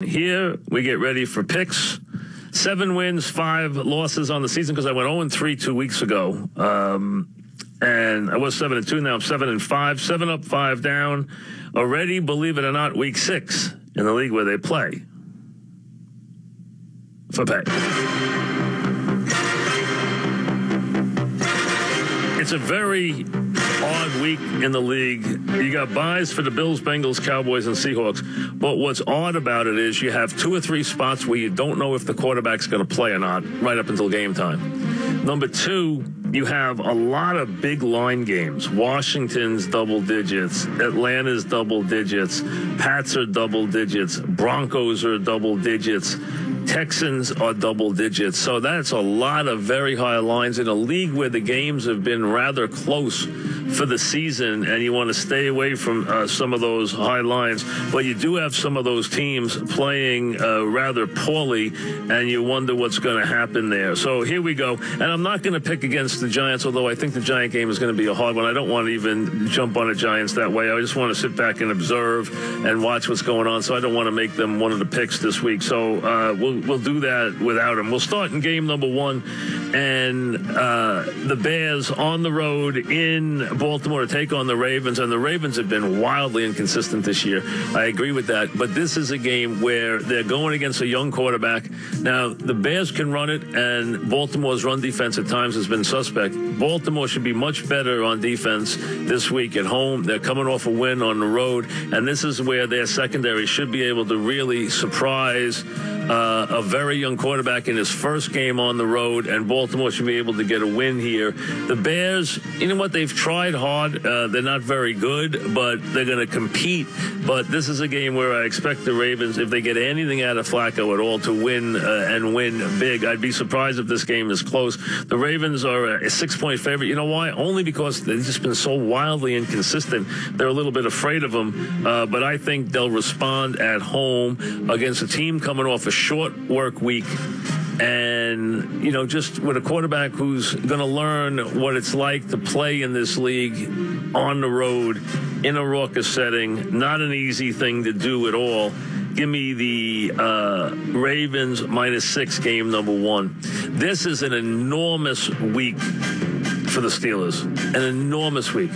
Here we get ready for picks. 7 wins, 5 losses on the season because I went 0-3 2 weeks ago. And I was 7-2. Now I'm 7-5. 7 up, 5 down. Already, believe it or not, week 6 in the league where they play for pay. It's a very odd week in the league. You got buys for the Bills, Bengals, Cowboys, and Seahawks. But what's odd about it is you have 2 or 3 spots where you don't know if the quarterback's going to play or not right up until game time. Number 2, you have a lot of big line games. Washington's double digits. Atlanta's double digits. Pats are double digits. Broncos are double digits. Texans are double digits. So that's a lot of very high lines in a league where the games have been rather close for the season, and you want to stay away from some of those high lines. But you do have some of those teams playing rather poorly, and you wonder what's going to happen there. So here we go. And I'm not going to pick against the Giants, although I think the Giant game is going to be a hard one. I don't want to even jump on the Giants that way. I just want to sit back and observe and watch what's going on. So I don't want to make them one of the picks this week. So we'll do that without them. We'll start in game number 1, and the Bears on the road in Baltimore to take on the Ravens, and the Ravens have been wildly inconsistent this year. I agree with that, but this is a game where they're going against a young quarterback. Now, the Bears can run it, and Baltimore's run defense at times has been suspect. Baltimore should be much better on defense this week at home. They're coming off a win on the road, and this is where their secondary should be able to really surprise a very young quarterback in his first game on the road, and Baltimore should be able to get a win here. The Bears, you know what, they've tried hard. They're not very good, but they're going to compete. But this is a game where I expect the Ravens, if they get anything out of Flacco at all, to win and win big. I'd be surprised if this game is close. The Ravens are a 6-point favorite. You know why? Only because they've just been so wildly inconsistent. They're a little bit afraid of them, but I think they'll respond at home against a team coming off a short work week. And, you know, just with a quarterback who's going to learn what it's like to play in this league on the road in a raucous setting, not an easy thing to do at all. Give me the Ravens -6, game number 1. This is an enormous week for the Steelers, an enormous week.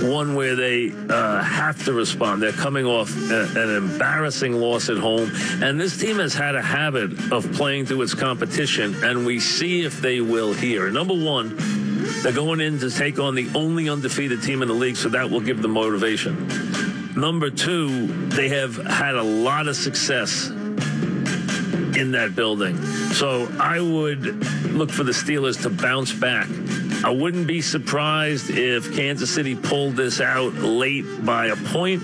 One where they have to respond. They're coming off an embarrassing loss at home. And this team has had a habit of playing to its competition, and we see if they will here. Number 1, they're going in to take on the only undefeated team in the league, so that will give them motivation. Number 2, they have had a lot of success in that building. So I would look for the Steelers to bounce back. I wouldn't be surprised if Kansas City pulled this out late by a point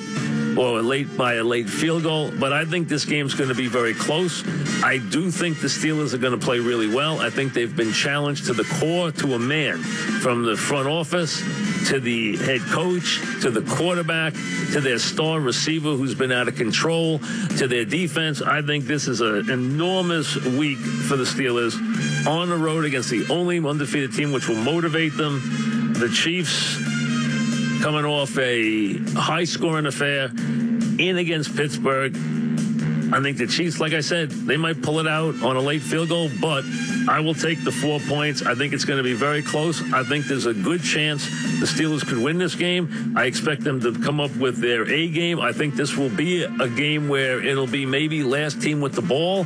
or late by a late field goal, but I think this game's going to be very close. I do think the Steelers are going to play really well. I think they've been challenged to the core, to a man, from the front office to the head coach, to the quarterback, to their star receiver who's been out of control, to their defense. I think this is an enormous week for the Steelers on the road against the only undefeated team, which will motivate them. The Chiefs, coming off a high-scoring affair in against Pittsburgh. I think the Chiefs, like I said, they might pull it out on a late field goal, but I will take the 4 points. I think it's going to be very close. I think there's a good chance the Steelers could win this game. I expect them to come up with their A game. I think this will be a game where it'll be maybe last team with the ball.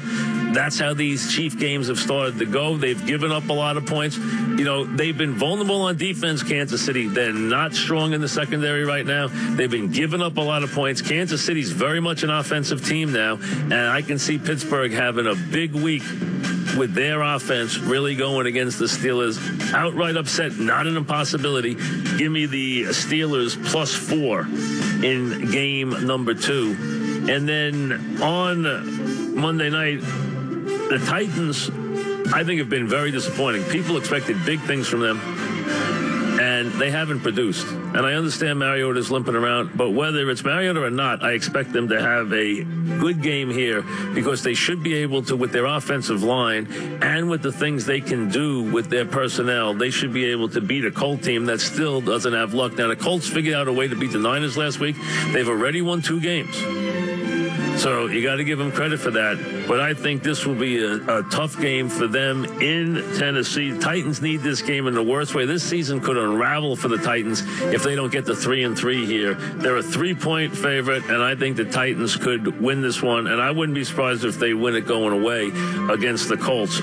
That's how these Chief games have started to go. They've given up a lot of points. You know, they've been vulnerable on defense, Kansas City. They're not strong in the secondary right now. They've been giving up a lot of points. Kansas City's very much an offensive team now, and I can see Pittsburgh having a big week with their offense really going against the Steelers. Outright upset, not an impossibility. Give me the Steelers +4 in game number 2. And then on Monday night, the Titans, I think, have been very disappointing. People expected big things from them, and they haven't produced. And I understand Mariota's limping around, but whether it's Mariota or not, I expect them to have a good game here because they should be able to, with their offensive line and with the things they can do with their personnel, they should be able to beat a Colt team that still doesn't have luck. Now, the Colts figured out a way to beat the Niners last week. They've already won 2 games. So you got to give them credit for that. But I think this will be a tough game for them in Tennessee. Titans need this game in the worst way. This season could unravel for the Titans if they don't get the 3-3 here. They're a 3-point favorite, and I think the Titans could win this one. And I wouldn't be surprised if they win it going away against the Colts.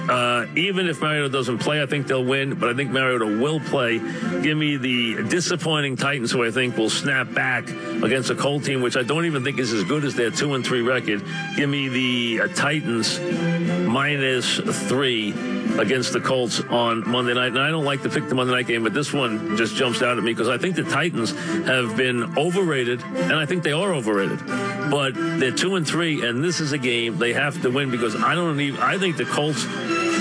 Even if Mariota doesn't play, I think they'll win. But I think Mariota will play. Give me the disappointing Titans, who I think will snap back against a Colt team, which I don't even think is as good as their 2-3 record. Give me the Titans -3 against the Colts on Monday night. And I don't like to pick the Monday night game, but this one just jumps out at me because I think the Titans have been overrated, and I think they are overrated. But they're 2-3, and this is a game they have to win because I think the Colts,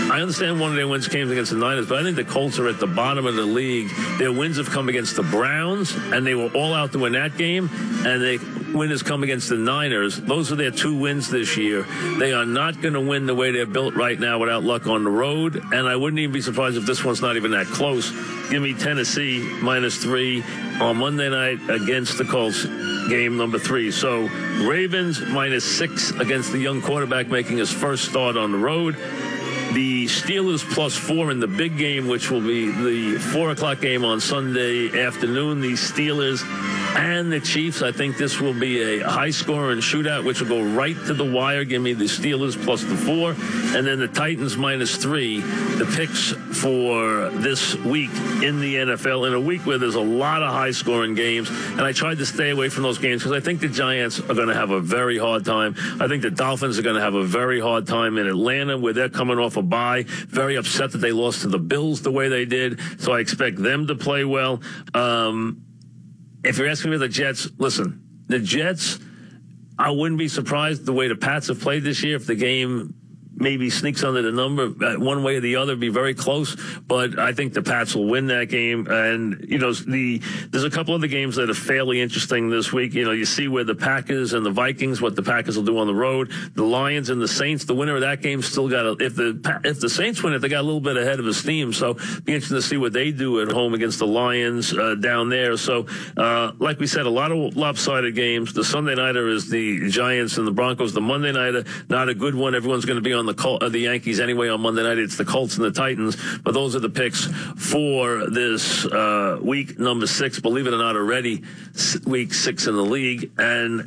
I understand one of their wins came against the Niners, but I think the Colts are at the bottom of the league. Their wins have come against the Browns, and they were all out to win that game, and their win has come against the Niners. Those are their 2 wins this year. They are not going to win the way they're built right now without luck on the road, and I wouldn't even be surprised if this one's not even that close. Give me Tennessee -3 on Monday night against the Colts, game number 3. So Ravens -6 against the young quarterback making his first start on the road. The Steelers +4 in the big game, which will be the 4 o'clock game on Sunday afternoon. The Steelers and the Chiefs. I think this will be a high-scoring shootout, which will go right to the wire. Give me the Steelers +4. And then the Titans -3. The picks for this week in the NFL, in a week where there's a lot of high-scoring games. And I tried to stay away from those games because I think the Giants are going to have a very hard time. I think the Dolphins are going to have a very hard time in Atlanta, where they're coming off a bye. Very upset that they lost to the Bills the way they did. So I expect them to play well. If you're asking me the Jets, listen, the Jets, I wouldn't be surprised the way the Pats have played this year if the game maybe sneaks under the number one way or the other, be very close. But I think the Pats will win that game. And, you know, there's a couple of the games that are fairly interesting this week. You know, you see where the Packers and the Vikings, what the Packers will do on the road. The Lions and the Saints, the winner of that game still got if the Saints win it, they got a little bit ahead of his steam. So be interesting to see what they do at home against the Lions down there. So, like we said, a lot of lopsided games. The Sunday nighter is the Giants and the Broncos. The Monday nighter, not a good one. Everyone's going to be on the Yankees anyway on Monday night. It's the Colts and the Titans. But those are the picks for this week number 6. Believe it or not, already week 6 in the league. And